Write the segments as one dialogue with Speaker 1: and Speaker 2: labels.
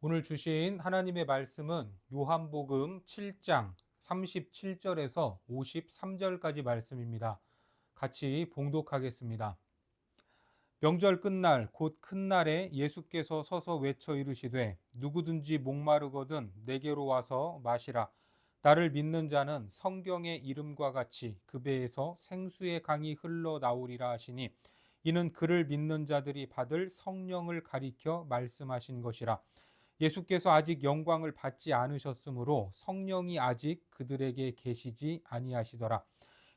Speaker 1: 오늘 주신 하나님의 말씀은 요한복음 7장 37절에서 53절까지 말씀입니다. 같이 봉독하겠습니다. 명절 끝날 곧 큰 날에 예수께서 서서 외쳐 이르시되 누구든지 목마르거든 내게로 와서 마시라. 나를 믿는 자는 성경의 이름과 같이 그 배에서 생수의 강이 흘러나오리라 하시니 이는 그를 믿는 자들이 받을 성령을 가리켜 말씀하신 것이라. 예수께서 아직 영광을 받지 않으셨으므로 성령이 아직 그들에게 계시지 아니하시더라.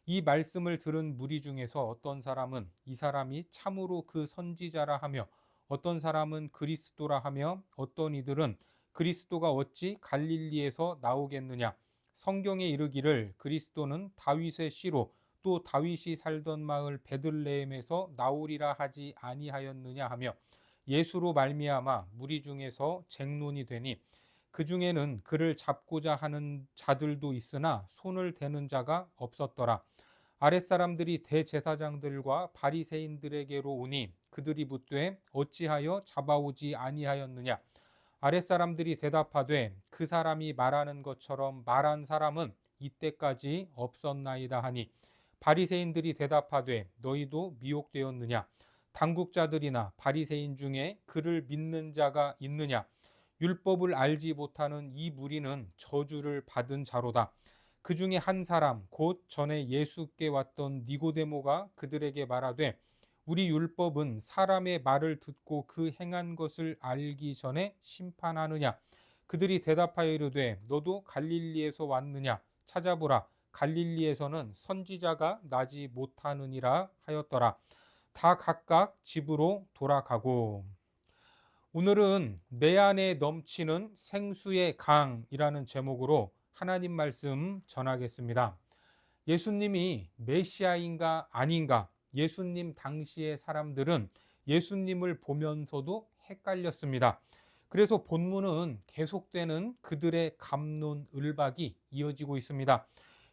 Speaker 1: 이 말씀을 들은 무리 중에서 어떤 사람은 이 사람이 참으로 그 선지자라 하며 어떤 사람은 그리스도라 하며 어떤 이들은 그리스도가 어찌 갈릴리에서 나오겠느냐. 성경에 이르기를 그리스도는 다윗의 씨로 또 다윗이 살던 마을 베들레헴에서 나오리라 하지 아니하였느냐 하며 예수로 말미암아 무리 중에서 쟁론이 되니 그 중에는 그를 잡고자 하는 자들도 있으나 손을 대는 자가 없었더라. 아랫사람들이 대제사장들과 바리새인들에게로 오니 그들이 묻되 어찌하여 잡아오지 아니하였느냐. 아랫사람들이 대답하되 그 사람이 말하는 것처럼 말한 사람은 이때까지 없었나이다 하니 바리새인들이 대답하되 너희도 미혹되었느냐. 당국자들이나 바리새인 중에 그를 믿는 자가 있느냐. 율법을 알지 못하는 이 무리는 저주를 받은 자로다. 그 중에 한 사람 곧 전에 예수께 왔던 니고데모가 그들에게 말하되 우리 율법은 사람의 말을 듣고 그 행한 것을 알기 전에 심판하느냐. 그들이 대답하여 이르되 너도 갈릴리에서 왔느냐. 찾아보라. 갈릴리에서는 선지자가 나지 못하느니라 하였더라. 다 각각 집으로 돌아가고. 오늘은 내 안에 넘치는 생수의 강이라는 제목으로 하나님 말씀 전하겠습니다. 예수님이 메시아인가 아닌가? 예수님 당시의 사람들은 예수님을 보면서도 헷갈렸습니다. 그래서 본문은 계속되는 그들의 갑론을박이 이어지고 있습니다.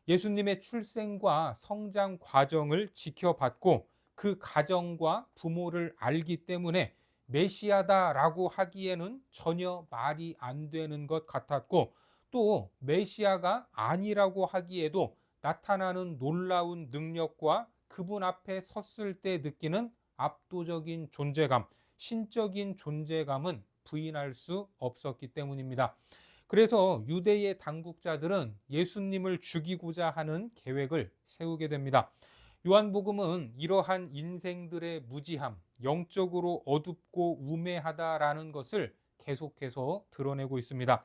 Speaker 1: 예수님의 출생과 성장 과정을 지켜봤고 그 가정과 부모를 알기 때문에 메시아다라고 하기에는 전혀 말이 안 되는 것 같았고 또 메시아가 아니라고 하기에도 나타나는 놀라운 능력과 그분 앞에 섰을 때 느끼는 압도적인 존재감, 신적인 존재감은 부인할 수 없었기 때문입니다. 그래서 유대의 당국자들은 예수님을 죽이고자 하는 계획을 세우게 됩니다. 요한복음은 이러한 인생들의 무지함, 영적으로 어둡고 우매하다라는 것을 계속해서 드러내고 있습니다.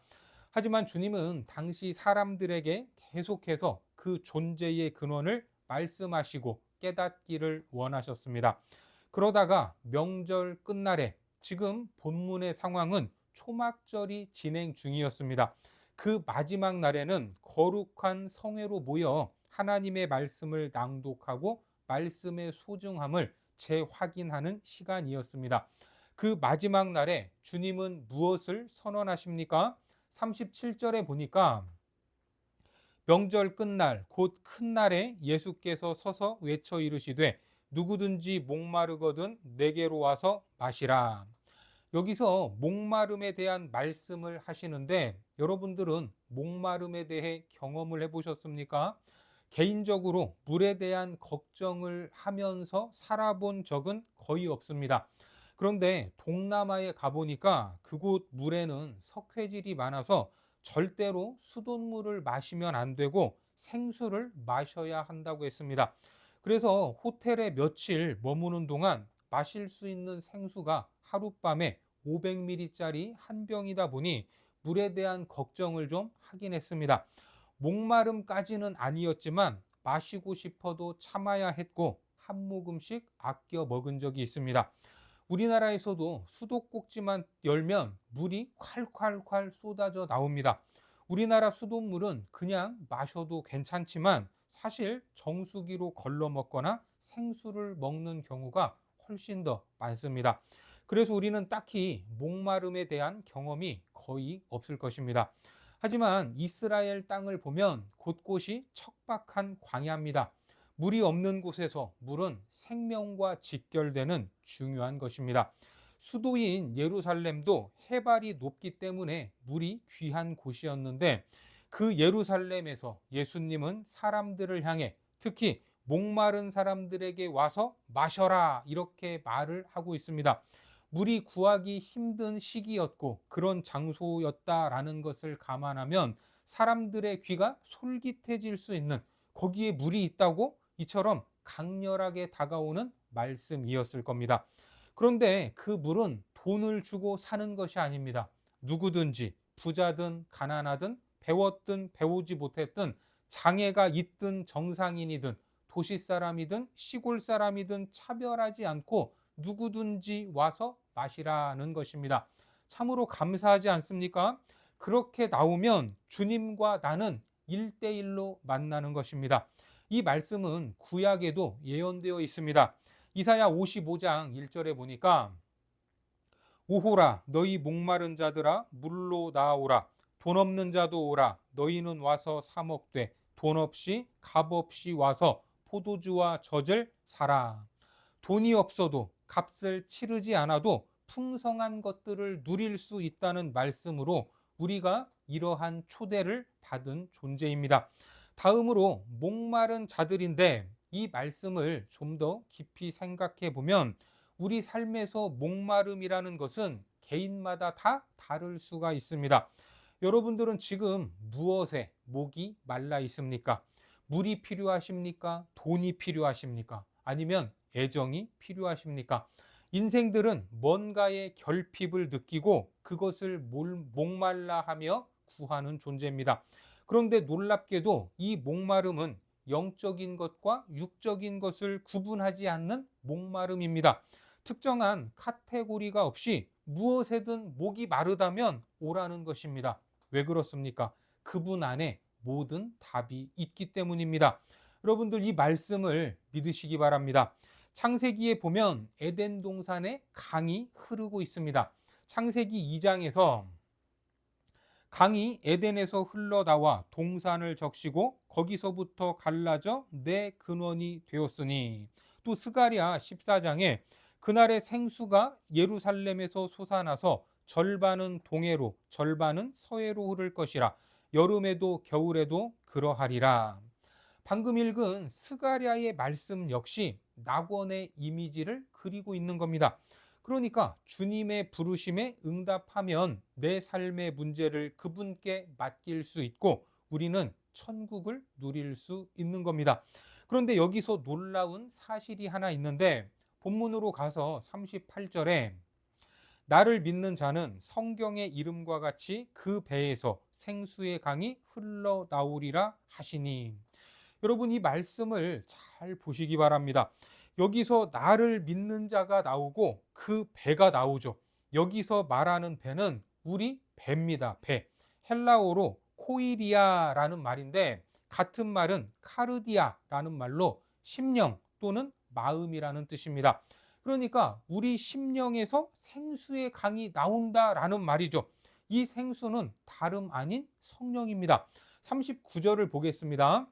Speaker 1: 하지만 주님은 당시 사람들에게 계속해서 그 존재의 근원을 말씀하시고 깨닫기를 원하셨습니다. 그러다가 명절 끝날에 지금 본문의 상황은 초막절이 진행 중이었습니다. 그 마지막 날에는 거룩한 성회로 모여 하나님의 말씀을 낭독하고 말씀의 소중함을 재확인하는 시간이었습니다. 그 마지막 날에 주님은 무엇을 선언하십니까? 37절에 보니까 명절 끝날 곧 큰 날에 예수께서 서서 외쳐 이르시되 누구든지 목마르거든 내게로 와서 마시라. 여기서 목마름에 대한 말씀을 하시는데 여러분들은 목마름에 대해 경험을 해보셨습니까? 개인적으로 물에 대한 걱정을 하면서 살아본 적은 거의 없습니다. 그런데 동남아에 가보니까 그곳 물에는 석회질이 많아서 절대로 수돗물을 마시면 안 되고 생수를 마셔야 한다고 했습니다. 그래서 호텔에 며칠 머무는 동안 마실 수 있는 생수가 하룻밤에 500ml짜리 한 병이다 보니 물에 대한 걱정을 좀 하긴 했습니다. 목마름까지는 아니었지만 마시고 싶어도 참아야 했고 한 모금씩 아껴 먹은 적이 있습니다. 우리나라에서도 수도꼭지만 열면 물이 콸콸콸 쏟아져 나옵니다. 우리나라 수돗물은 그냥 마셔도 괜찮지만 사실 정수기로 걸러 먹거나 생수를 먹는 경우가 훨씬 더 많습니다. 그래서 우리는 딱히 목마름에 대한 경험이 거의 없을 것입니다. 하지만 이스라엘 땅을 보면 곳곳이 척박한 광야입니다. 물이 없는 곳에서 물은 생명과 직결되는 중요한 것입니다. 수도인 예루살렘도 해발이 높기 때문에 물이 귀한 곳이었는데 그 예루살렘에서 예수님은 사람들을 향해 특히 목마른 사람들에게 와서 마셔라 이렇게 말을 하고 있습니다. 물이 구하기 힘든 시기였고 그런 장소였다라는 것을 감안하면 사람들의 귀가 솔깃해질 수 있는 거기에 물이 있다고 이처럼 강렬하게 다가오는 말씀이었을 겁니다. 그런데 그 물은 돈을 주고 사는 것이 아닙니다. 누구든지 부자든 가난하든 배웠든 배우지 못했든 장애가 있든 정상인이든 도시 사람이든 시골 사람이든 차별하지 않고 누구든지 와서 마시라는 것입니다. 참으로 감사하지 않습니까? 그렇게 나오면 주님과 나는 1대1로 만나는 것입니다. 이 말씀은 구약에도 예언되어 있습니다. 이사야 55장 1절에 보니까 오호라 너희 목마른 자들아 물로 나아오라 돈 없는 자도 오라 너희는 와서 사 먹되 돈 없이 값 없이 와서 포도주와 젖을 사라. 돈이 없어도 값을 치르지 않아도 풍성한 것들을 누릴 수 있다는 말씀으로 우리가 이러한 초대를 받은 존재입니다. 다음으로 목마른 자들인데 이 말씀을 좀 더 깊이 생각해 보면 우리 삶에서 목마름이라는 것은 개인마다 다 다를 수가 있습니다. 여러분들은 지금 무엇에 목이 말라 있습니까? 물이 필요하십니까? 돈이 필요하십니까? 아니면 애정이 필요하십니까? 인생들은 뭔가의 결핍을 느끼고 그것을 목말라 하며 구하는 존재입니다. 그런데 놀랍게도 이 목마름은 영적인 것과 육적인 것을 구분하지 않는 목마름입니다. 특정한 카테고리가 없이 무엇에든 목이 마르다면 오라는 것입니다. 왜 그렇습니까? 그분 안에 모든 답이 있기 때문입니다. 여러분들 이 말씀을 믿으시기 바랍니다. 창세기에 보면 에덴 동산에 강이 흐르고 있습니다. 창세기 2장에서 강이 에덴에서 흘러나와 동산을 적시고 거기서부터 갈라져 내 근원이 되었으니 또 스가랴 14장에 그날의 생수가 예루살렘에서 솟아나서 절반은 동해로 절반은 서해로 흐를 것이라 여름에도 겨울에도 그러하리라. 방금 읽은 스가랴의 말씀 역시 낙원의 이미지를 그리고 있는 겁니다. 그러니까 주님의 부르심에 응답하면 내 삶의 문제를 그분께 맡길 수 있고 우리는 천국을 누릴 수 있는 겁니다. 그런데 여기서 놀라운 사실이 하나 있는데 본문으로 가서 38절에 나를 믿는 자는 성경의 이름과 같이 그 배에서 생수의 강이 흘러나오리라 하시니 여러분 이 말씀을 잘 보시기 바랍니다. 여기서 나를 믿는 자가 나오고 그 배가 나오죠. 여기서 말하는 배는 우리 배입니다. 배. 헬라어로 코이리아라는 말인데 같은 말은 카르디아라는 말로 심령 또는 마음이라는 뜻입니다. 그러니까 우리 심령에서 생수의 강이 나온다라는 말이죠. 이 생수는 다름 아닌 성령입니다. 39절을 보겠습니다.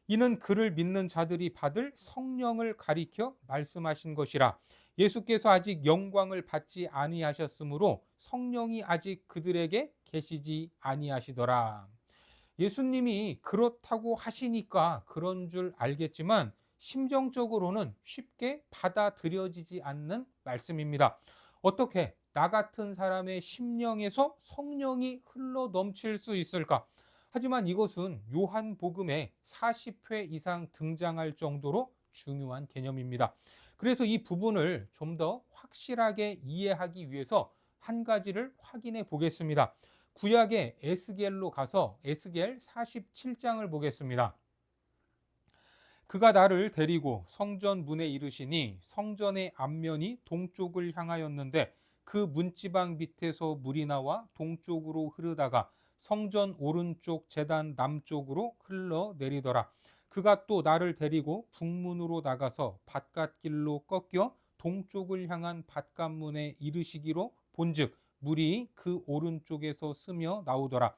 Speaker 1: 이는 그를 믿는 자들이 받을 성령을 가리켜 말씀하신 것이라. 예수께서 아직 영광을 받지 아니하셨으므로 성령이 아직 그들에게 계시지 아니하시더라. 예수님이 그렇다고 하시니까 그런 줄 알겠지만 심정적으로는 쉽게 받아들여지지 않는 말씀입니다. 어떻게 나 같은 사람의 심령에서 성령이 흘러 넘칠 수 있을까? 하지만 이것은 요한복음에 40회 이상 등장할 정도로 중요한 개념입니다. 그래서 이 부분을 좀 더 확실하게 이해하기 위해서 한 가지를 확인해 보겠습니다. 구약의 에스겔로 가서 에스겔 47장을 보겠습니다. 그가 나를 데리고 성전 문에 이르시니 성전의 앞면이 동쪽을 향하였는데 그 문지방 밑에서 물이 나와 동쪽으로 흐르다가 성전 오른쪽 제단 남쪽으로 흘러내리더라. 그가 또 나를 데리고 북문으로 나가서 바깥길로 꺾여 동쪽을 향한 바깥문에 이르시기로 본즉 물이 그 오른쪽에서 스며 나오더라.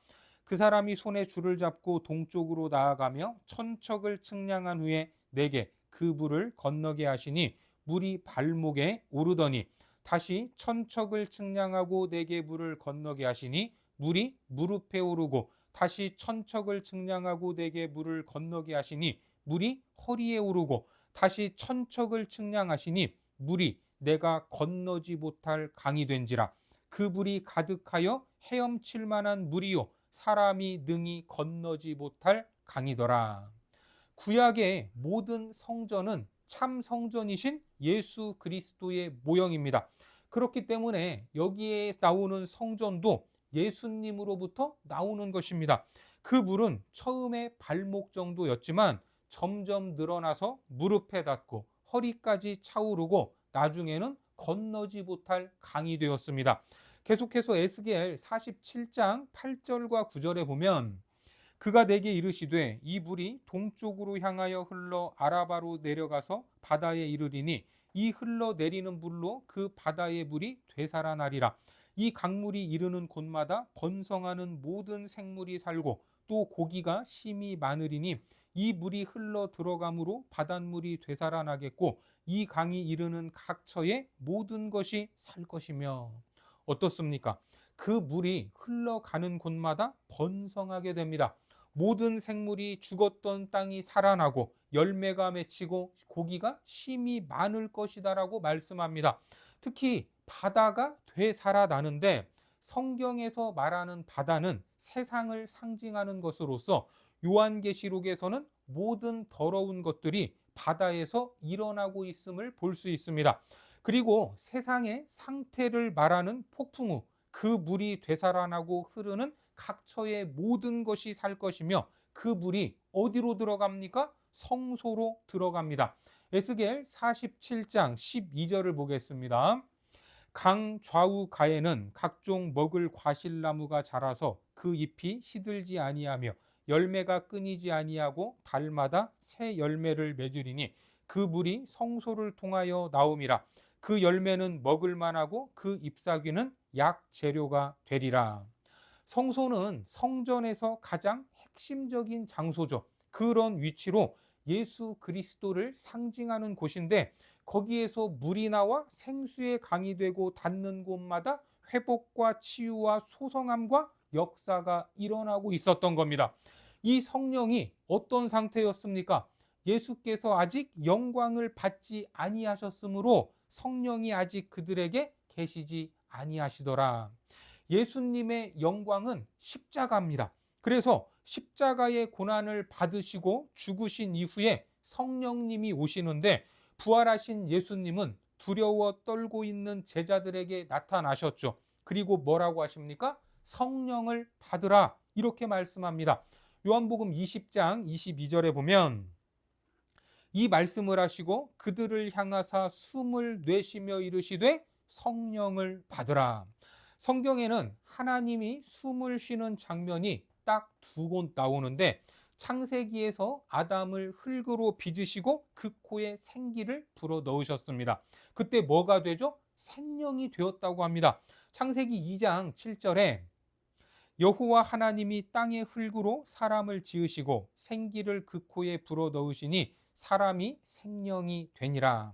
Speaker 1: 그 사람이 손에 줄을 잡고 동쪽으로 나아가며 천척을 측량한 후에 내게 그 물을 건너게 하시니 물이 발목에 오르더니 다시 천척을 측량하고 내게 물을 건너게 하시니 물이 무릎에 오르고 다시 천척을 측량하고 내게 물을 건너게 하시니 물이 허리에 오르고 다시 천척을 측량하시니 물이 내가 건너지 못할 강이 된지라. 그 물이 가득하여 헤엄칠 만한 물이요 사람이 능히 건너지 못할 강이더라. 구약의 모든 성전은 참 성전이신 예수 그리스도의 모형입니다. 그렇기 때문에 여기에 나오는 성전도 예수님으로부터 나오는 것입니다. 그 물은 처음에 발목 정도였지만 점점 늘어나서 무릎에 닿고 허리까지 차오르고 나중에는 건너지 못할 강이 되었습니다. 계속해서 에스겔 47장 8절과 9절에 보면 그가 내게 이르시되 이 물이 동쪽으로 향하여 흘러 아라바로 내려가서 바다에 이르리니 이 흘러내리는 물로 그 바다의 물이 되살아나리라. 이 강물이 이르는 곳마다 번성하는 모든 생물이 살고 또 고기가 심히 많으리니 이 물이 흘러 들어가므로 바닷물이 되살아나겠고 이 강이 이르는 각처에 모든 것이 살 것이며. 어떻습니까? 그 물이 흘러가는 곳마다 번성하게 됩니다. 모든 생물이 죽었던 땅이 살아나고 열매가 맺히고 고기가 심히 많을 것이다라고 말씀합니다. 특히 바다가 되살아나는데 성경에서 말하는 바다는 세상을 상징하는 것으로서 요한계시록에서는 모든 더러운 것들이 바다에서 일어나고 있음을 볼 수 있습니다. 그리고 세상의 상태를 말하는 폭풍우, 그 물이 되살아나고 흐르는 각처의 모든 것이 살 것이며 그 물이 어디로 들어갑니까? 성소로 들어갑니다. 에스겔 47장 12절을 보겠습니다. 강 좌우 가에는 각종 먹을 과실나무가 자라서 그 잎이 시들지 아니하며 열매가 끊이지 아니하고 달마다 새 열매를 맺으리니 그 물이 성소를 통하여 나옴이라. 그 열매는 먹을 만하고 그 잎사귀는 약 재료가 되리라. 성소는 성전에서 가장 핵심적인 장소죠. 그런 위치로 예수 그리스도를 상징하는 곳인데 거기에서 물이 나와 생수의 강이 되고 닿는 곳마다 회복과 치유와 소성함과 역사가 일어나고 있었던 겁니다. 이 성령이 어떤 상태였습니까? 예수께서 아직 영광을 받지 아니하셨으므로 성령이 아직 그들에게 계시지 아니하시더라. 예수님의 영광은 십자가입니다. 그래서 십자가의 고난을 받으시고 죽으신 이후에 성령님이 오시는데 부활하신 예수님은 두려워 떨고 있는 제자들에게 나타나셨죠. 그리고 뭐라고 하십니까? 성령을 받으라 이렇게 말씀합니다. 요한복음 20장 22절에 보면 이 말씀을 하시고 그들을 향하사 숨을 내쉬며 이르시되 성령을 받으라. 성경에는 하나님이 숨을 쉬는 장면이 딱 두 곳 나오는데 창세기에서 아담을 흙으로 빚으시고 그 코에 생기를 불어 넣으셨습니다. 그때 뭐가 되죠? 생명이 되었다고 합니다. 창세기 2장 7절에 여호와 하나님이 땅의 흙으로 사람을 지으시고 생기를 그 코에 불어 넣으시니 사람이 생명이 되니라.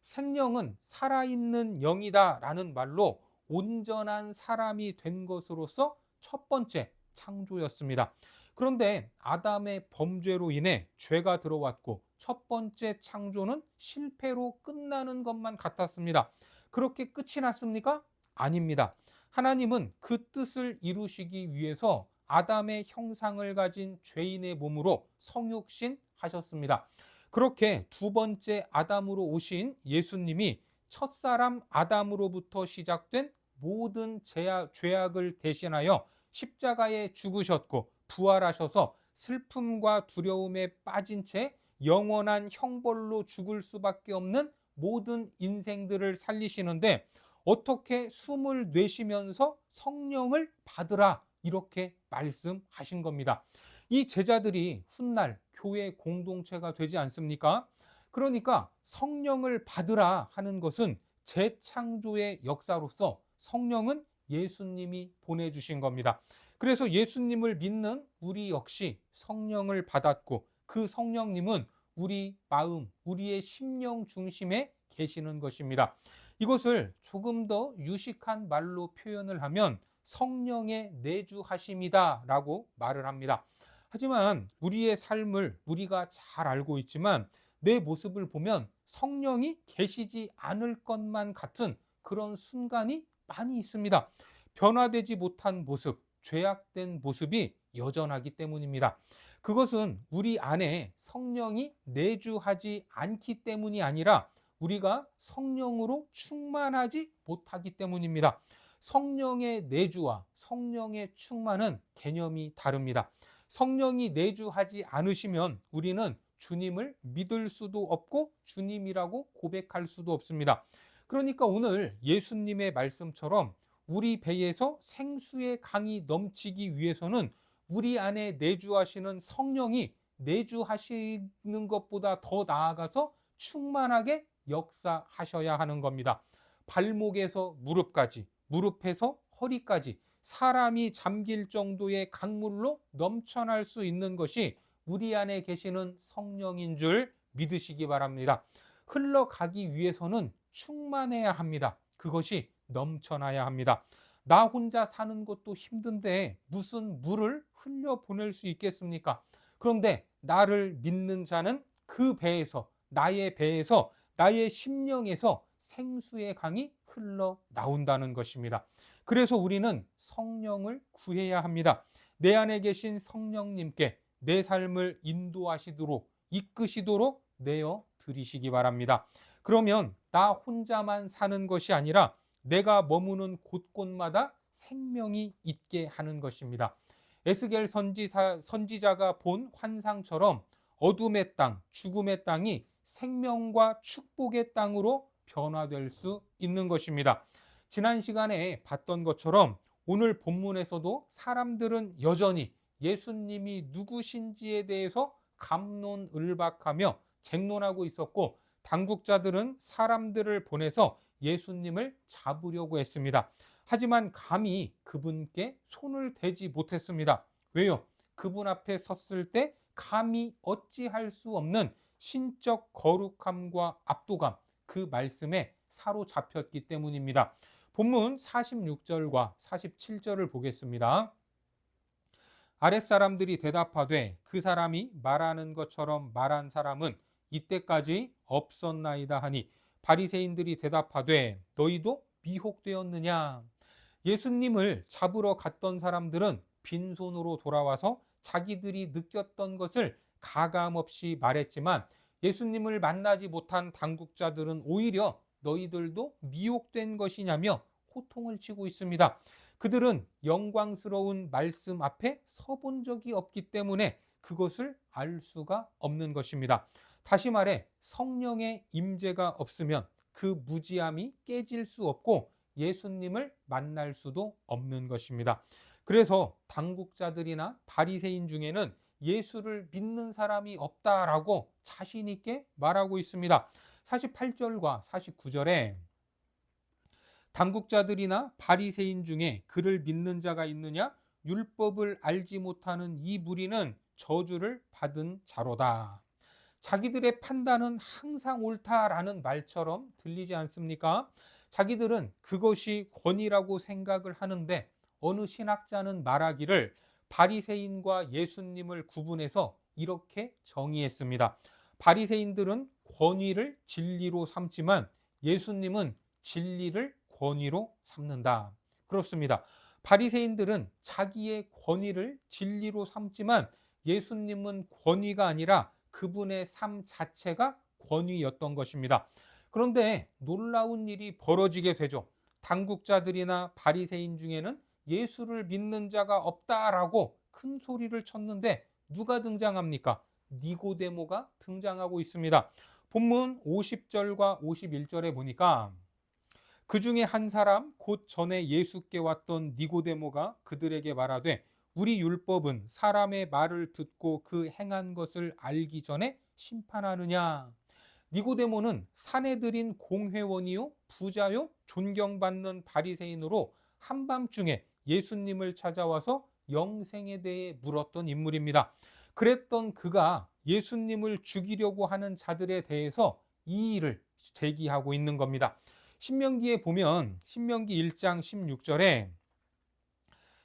Speaker 1: 생명은 살아있는 영이다라는 말로 온전한 사람이 된 것으로서 첫 번째 창조였습니다. 그런데 아담의 범죄로 인해 죄가 들어왔고 첫 번째 창조는 실패로 끝나는 것만 같았습니다. 그렇게 끝이 났습니까? 아닙니다. 하나님은 그 뜻을 이루시기 위해서 아담의 형상을 가진 죄인의 몸으로 성육신 하셨습니다. 그렇게 두 번째 아담으로 오신 예수님이 첫사람 아담으로부터 시작된 모든 죄악을 대신하여 십자가에 죽으셨고 부활하셔서 슬픔과 두려움에 빠진 채 영원한 형벌로 죽을 수밖에 없는 모든 인생들을 살리시는데 어떻게 숨을 내쉬면서 성령을 받으라 이렇게 말씀하신 겁니다. 이 제자들이 훗날 교회 공동체가 되지 않습니까? 그러니까 성령을 받으라 하는 것은 재창조의 역사로서 성령은 예수님이 보내주신 겁니다. 그래서 예수님을 믿는 우리 역시 성령을 받았고 그 성령님은 우리 마음, 우리의 심령 중심에 계시는 것입니다. 이것을 조금 더 유식한 말로 표현을 하면 성령의 내주하심이다라고 말을 합니다. 하지만 우리의 삶을 우리가 잘 알고 있지만 내 모습을 보면 성령이 계시지 않을 것만 같은 그런 순간이 많이 있습니다. 변화되지 못한 모습, 죄악된 모습이 여전하기 때문입니다. 그것은 우리 안에 성령이 내주하지 않기 때문이 아니라 우리가 성령으로 충만하지 못하기 때문입니다. 성령의 내주와 성령의 충만은 개념이 다릅니다. 성령이 내주하지 않으시면 우리는 주님을 믿을 수도 없고 주님이라고 고백할 수도 없습니다. 그러니까 오늘 예수님의 말씀처럼 우리 배에서 생수의 강이 넘치기 위해서는 우리 안에 내주하시는 성령이 내주하시는 것보다 더 나아가서 충만하게 역사하셔야 하는 겁니다. 발목에서 무릎까지, 무릎에서 허리까지 사람이 잠길 정도의 강물로 넘쳐날 수 있는 것이 우리 안에 계시는 성령인 줄 믿으시기 바랍니다. 흘러가기 위해서는 충만해야 합니다. 그것이 넘쳐나야 합니다. 나 혼자 사는 것도 힘든데 무슨 물을 흘려보낼 수 있겠습니까? 그런데 나를 믿는 자는 그 배에서, 나의 배에서, 나의 심령에서 생수의 강이 흘러 나온다는 것입니다. 그래서 우리는 성령을 구해야 합니다. 내 안에 계신 성령님께 내 삶을 인도하시도록, 이끄시도록 내어 드리시기 바랍니다. 그러면 나 혼자만 사는 것이 아니라 내가 머무는 곳곳마다 생명이 있게 하는 것입니다. 에스겔 선지자가 본 환상처럼 어둠의 땅, 죽음의 땅이 생명과 축복의 땅으로 변화될 수 있는 것입니다. 지난 시간에 봤던 것처럼 오늘 본문에서도 사람들은 여전히 예수님이 누구신지에 대해서 갑론을박하며 쟁론하고 있었고, 당국자들은 사람들을 보내서 예수님을 잡으려고 했습니다. 하지만 감히 그분께 손을 대지 못했습니다. 왜요? 그분 앞에 섰을 때 감히 어찌할 수 없는 신적 거룩함과 압도감, 그 말씀에 사로잡혔기 때문입니다. 본문 46절과 47절을 보겠습니다. 아랫사람들이 대답하되 그 사람이 말하는 것처럼 말한 사람은 이때까지 없었나이다 하니, 바리새인들이 대답하되 너희도 미혹되었느냐? 예수님을 잡으러 갔던 사람들은 빈손으로 돌아와서 자기들이 느꼈던 것을 가감없이 말했지만, 예수님을 만나지 못한 당국자들은 오히려 너희들도 미혹된 것이냐며 호통을 치고 있습니다. 그들은 영광스러운 말씀 앞에 서본 적이 없기 때문에 그것을 알 수가 없는 것입니다. 다시 말해 성령의 임재가 없으면 그 무지함이 깨질 수 없고 예수님을 만날 수도 없는 것입니다. 그래서 당국자들이나 바리새인 중에는 예수를 믿는 사람이 없다라고 자신 있게 말하고 있습니다. 48절과 49절에 당국자들이나 바리새인 중에 그를 믿는 자가 있느냐? 율법을 알지 못하는 이 무리는 저주를 받은 자로다. 자기들의 판단은 항상 옳다라는 말처럼 들리지 않습니까? 자기들은 그것이 권위라고 생각을 하는데, 어느 신학자는 말하기를 바리새인과 예수님을 구분해서 이렇게 정의했습니다. 바리새인들은 권위를 진리로 삼지만 예수님은 진리를 권위로 삼는다. 그렇습니다. 바리새인들은 자기의 권위를 진리로 삼지만 예수님은 권위가 아니라 그분의 삶 자체가 권위였던 것입니다. 그런데 놀라운 일이 벌어지게 되죠. 당국자들이나 바리새인 중에는 예수를 믿는 자가 없다라고 큰 소리를 쳤는데 누가 등장합니까? 니고데모가 등장하고 있습니다. 본문 50절과 51절에 보니까 그 중에 한 사람 곧 전에 예수께 왔던 니고데모가 그들에게 말하되 우리 율법은 사람의 말을 듣고 그 행한 것을 알기 전에 심판하느냐? 니고데모는 사내들인 공회원이요 부자요 존경받는 바리새인으로 한밤중에 예수님을 찾아와서 영생에 대해 물었던 인물입니다. 그랬던 그가 예수님을 죽이려고 하는 자들에 대해서 이의를 제기하고 있는 겁니다. 신명기에 보면 신명기 1장 16절에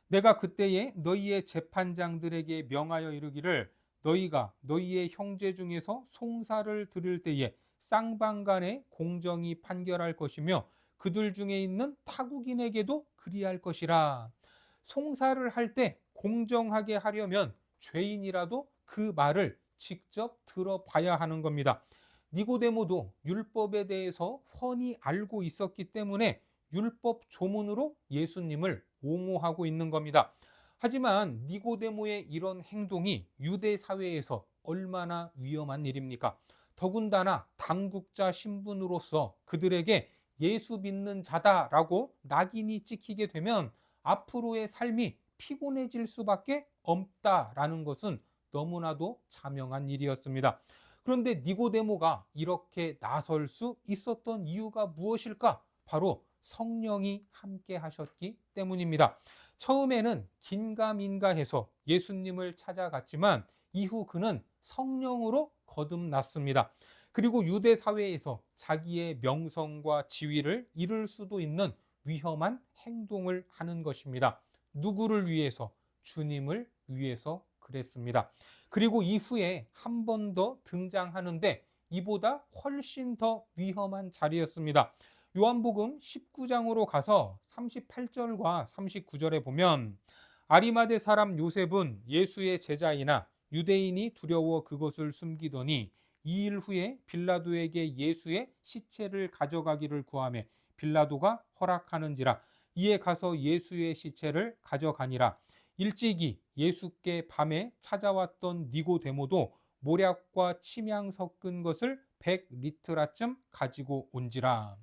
Speaker 1: 내가 그때에 너희의 재판장들에게 명하여 이르기를 너희가 너희의 형제 중에서 송사를 들을 때에 쌍방간에 공정히 판결할 것이며 그들 중에 있는 타국인에게도 그리할 것이라. 송사를 할 때 공정하게 하려면 죄인이라도 그 말을 직접 들어봐야 하는 겁니다. 니고데모도 율법에 대해서 훤히 알고 있었기 때문에 율법 조문으로 예수님을 옹호하고 있는 겁니다. 하지만 니고데모의 이런 행동이 유대 사회에서 얼마나 위험한 일입니까? 더군다나 당국자 신분으로서 그들에게 예수 믿는 자다라고 낙인이 찍히게 되면 앞으로의 삶이 피곤해질 수밖에 없다라는 것은 너무나도 자명한 일이었습니다. 그런데 니고데모가 이렇게 나설 수 있었던 이유가 무엇일까? 바로 성령이 함께 하셨기 때문입니다. 처음에는 긴가민가해서 예수님을 찾아갔지만 이후 그는 성령으로 거듭났습니다. 그리고 유대 사회에서 자기의 명성과 지위를 잃을 수도 있는 위험한 행동을 하는 것입니다. 누구를 위해서? 주님을 위해서 그랬습니다. 그리고 이후에 한 번 더 등장하는데 이보다 훨씬 더 위험한 자리였습니다. 요한복음 19장으로 가서 38절과 39절에 보면 아리마대 사람 요셉은 예수의 제자이나 유대인이 두려워 그것을 숨기더니 2일 후에 빌라도에게 예수의 시체를 가져가기를 구하매 빌라도가 허락하는지라. 이에 가서 예수의 시체를 가져가니라. 일찍이 예수께 밤에 찾아왔던 니고데모도 모략과 침향 섞은 것을 100리트라쯤 가지고 온지라.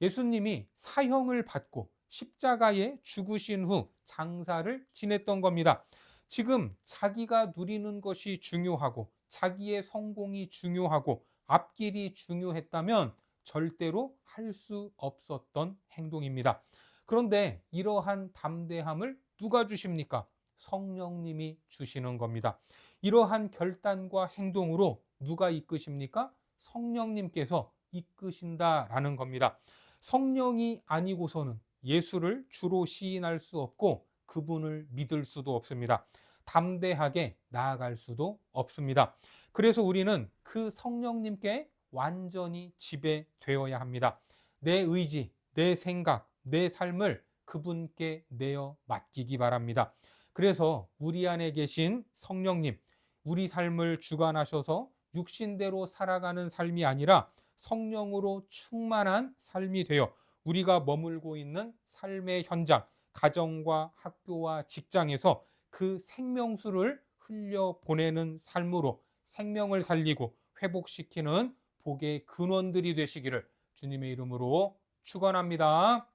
Speaker 1: 예수님이 사형을 받고 십자가에 죽으신 후 장사를 지냈던 겁니다. 지금 자기가 누리는 것이 중요하고 자기의 성공이 중요하고 앞길이 중요했다면 절대로 할 수 없었던 행동입니다. 그런데 이러한 담대함을 누가 주십니까? 성령님이 주시는 겁니다. 이러한 결단과 행동으로 누가 이끄십니까? 성령님께서 이끄신다라는 겁니다. 성령이 아니고서는 예수를 주로 시인할 수 없고 그분을 믿을 수도 없습니다. 담대하게 나아갈 수도 없습니다. 그래서 우리는 그 성령님께 완전히 지배되어야 합니다. 내 의지, 내 생각, 내 삶을 그분께 내어 맡기기 바랍니다. 그래서 우리 안에 계신 성령님, 우리 삶을 주관하셔서 육신대로 살아가는 삶이 아니라 성령으로 충만한 삶이 되어 우리가 머물고 있는 삶의 현장, 가정과 학교와 직장에서 그 생명수를 흘려보내는 삶으로 생명을 살리고 회복시키는 복의 근원들이 되시기를 주님의 이름으로 축원합니다.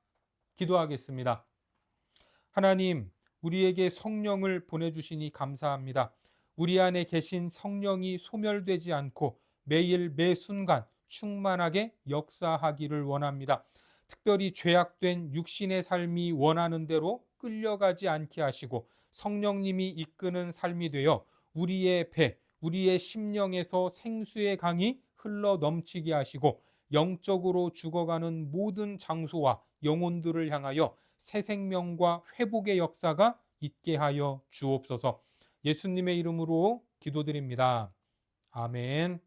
Speaker 1: 기도하겠습니다. 하나님, 우리에게 성령을 보내주시니 감사합니다. 우리 안에 계신 성령이 소멸되지 않고 매일 매 순간 충만하게 역사하기를 원합니다. 특별히 죄악된 육신의 삶이 원하는 대로 끌려가지 않게 하시고 성령님이 이끄는 삶이 되어 우리의 배, 우리의 심령에서 생수의 강이 흘러 넘치게 하시고 영적으로 죽어가는 모든 장소와 영혼들을 향하여 새 생명과 회복의 역사가 있게 하여 주옵소서. 예수님의 이름으로 기도드립니다. 아멘.